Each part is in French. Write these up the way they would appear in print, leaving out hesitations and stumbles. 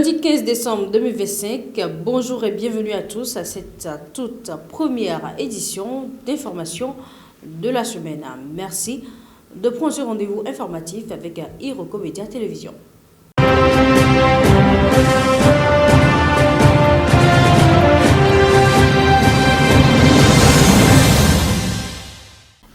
Lundi 15 décembre 2025, bonjour et bienvenue à tous à cette toute première édition d'information de la semaine. Merci de prendre ce rendez-vous informatif avec Iroko Média Télévision.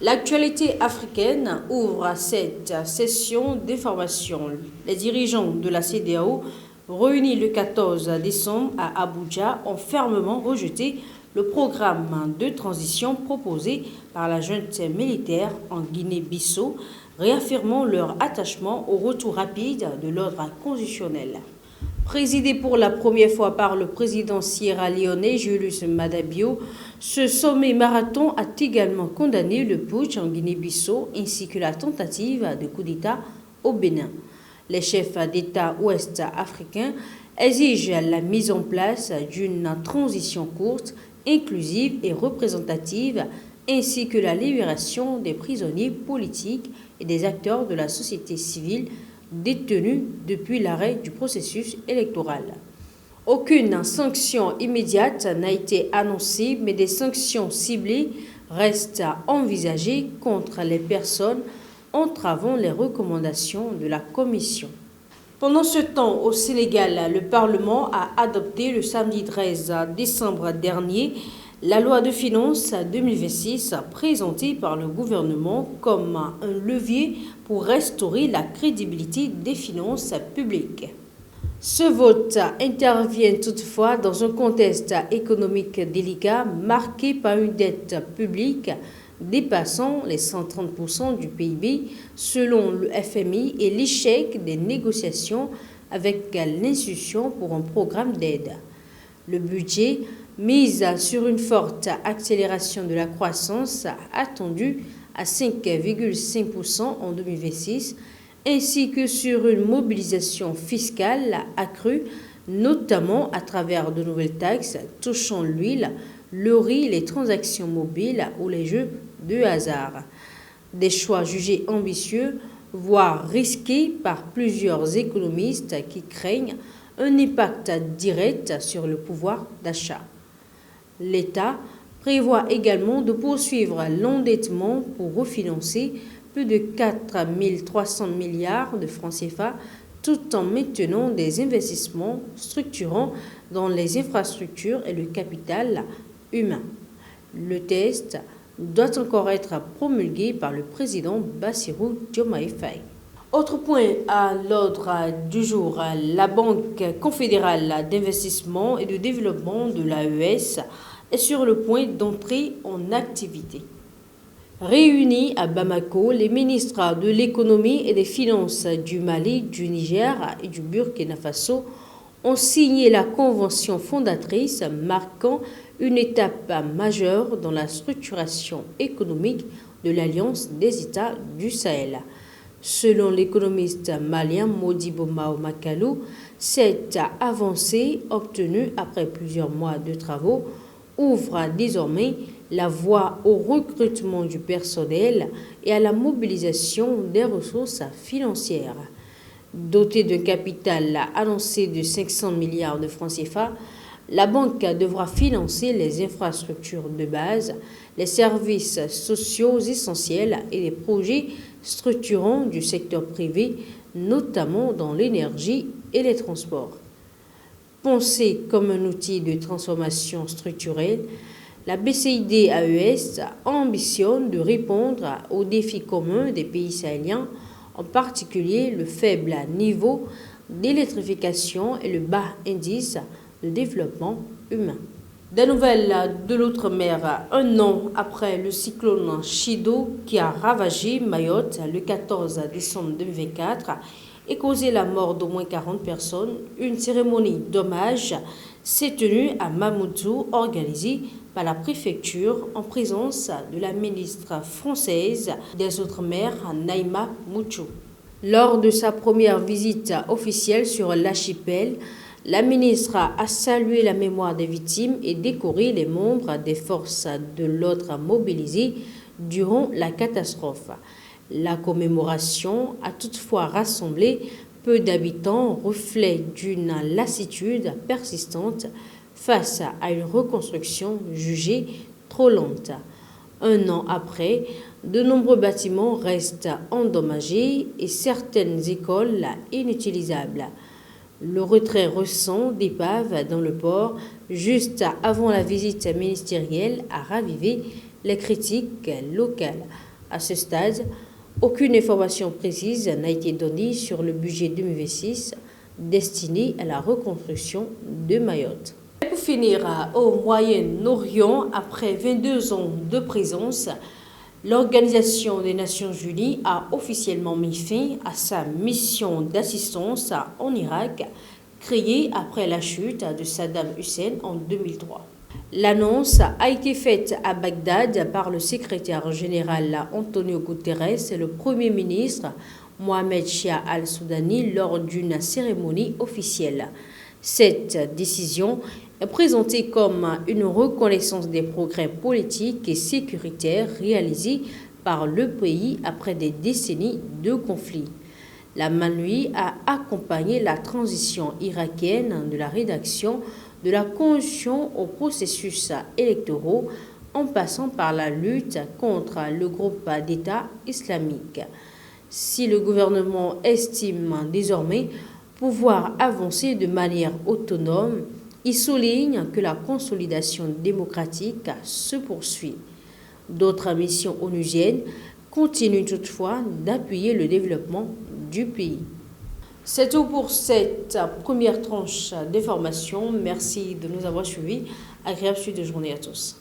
L'actualité africaine ouvre cette session d'information. Les dirigeants de la CEDEAO réunis le 14 décembre à Abuja ont fermement rejeté le programme de transition proposé par la junte militaire en Guinée-Bissau, réaffirmant leur attachement au retour rapide de l'ordre constitutionnel. Présidé pour la première fois par le président sierra-léonais Julius Maada Bio, ce sommet marathon a également condamné le putsch en Guinée-Bissau ainsi que la tentative de coup d'État au Bénin. Les chefs d'État ouest-africains exigent la mise en place d'une transition courte, inclusive et représentative, ainsi que la libération des prisonniers politiques et des acteurs de la société civile détenus depuis l'arrêt du processus électoral. Aucune sanction immédiate n'a été annoncée, mais des sanctions ciblées restent à envisager contre les personnes entravant les recommandations de la Commission. Pendant ce temps, au Sénégal, le Parlement a adopté le samedi 13 décembre dernier la loi de finances 2026 présentée par le gouvernement comme un levier pour restaurer la crédibilité des finances publiques. Ce vote intervient toutefois dans un contexte économique délicat marqué par une dette publique dépassant les 130% du PIB selon le FMI et l'échec des négociations avec l'institution pour un programme d'aide. Le budget mise sur une forte accélération de la croissance attendue à 5,5% en 2026, ainsi que sur une mobilisation fiscale accrue, notamment à travers de nouvelles taxes touchant l'huile, le riz, les transactions mobiles ou les jeux de hasard. Des choix jugés ambitieux, voire risqués par plusieurs économistes qui craignent un impact direct sur le pouvoir d'achat. L'État prévoit également de poursuivre l'endettement pour refinancer plus de 4 300 milliards de francs CFA tout en maintenant des investissements structurants dans les infrastructures et le capital humain. Le texte doit encore être promulgué par le président Bassirou Diomaye Faye. Autre point à l'ordre du jour, la Banque confédérale d'investissement et de développement de l'AES est sur le point d'entrer en activité. Réunis à Bamako, les ministres de l'économie et des finances du Mali, du Niger et du Burkina Faso ont signé la convention fondatrice marquant une étape majeure dans la structuration économique de l'Alliance des États du Sahel. Selon l'économiste malien Modibo Mao Makalou, cette avancée obtenue après plusieurs mois de travaux ouvre désormais la voie au recrutement du personnel et à la mobilisation des ressources financières. Dotée d'un capital annoncé de 500 milliards de francs CFA, la banque devra financer les infrastructures de base, les services sociaux essentiels et les projets structurants du secteur privé, notamment dans l'énergie et les transports. Pensée comme un outil de transformation structurelle, la BCID AES ambitionne de répondre aux défis communs des pays sahéliens, en particulier le faible niveau d'électrification et le bas indice de développement humain. Des nouvelles de l'outre-mer, un an après le cyclone Chido qui a ravagé Mayotte le 14 décembre 2024 et causé la mort d'au moins 40 personnes, une cérémonie d'hommage s'est tenue à Mamoudzou organisée par la préfecture en présence de la ministre française des Outre-mer, Naïma Mouchou. Lors de sa première visite officielle sur l'archipel, la ministre a salué la mémoire des victimes et décoré les membres des forces de l'ordre mobilisés durant la catastrophe. La commémoration a toutefois rassemblé peu d'habitants, reflet d'une lassitude persistante face à une reconstruction jugée trop lente. Un an après, de nombreux bâtiments restent endommagés et certaines écoles inutilisables. Le retrait récent d'épaves dans le port, juste avant la visite ministérielle, a ravivé les critiques locales. À ce stade, aucune information précise n'a été donnée sur le budget 2026 destiné à la reconstruction de Mayotte. Pour finir, au Moyen-Orient, après 22 ans de présence, l'Organisation des Nations Unies a officiellement mis fin à sa mission d'assistance en Irak, créée après la chute de Saddam Hussein en 2003. L'annonce a été faite à Bagdad par le secrétaire général Antonio Guterres et le Premier ministre Mohamed Shia al-Soudani lors d'une cérémonie officielle. Cette décision est présentée comme une reconnaissance des progrès politiques et sécuritaires réalisés par le pays après des décennies de conflits. La MANUI a accompagné la transition irakienne de la rédaction de la Constitution aux processus électoraux en passant par la lutte contre le groupe d'État islamique. Si le gouvernement estime désormais pouvoir avancer de manière autonome, il souligne que la consolidation démocratique se poursuit. D'autres missions onusiennes continuent toutefois d'appuyer le développement du pays. C'est tout pour cette première tranche d'information. Merci de nous avoir suivis. Agréable suite de journée à tous.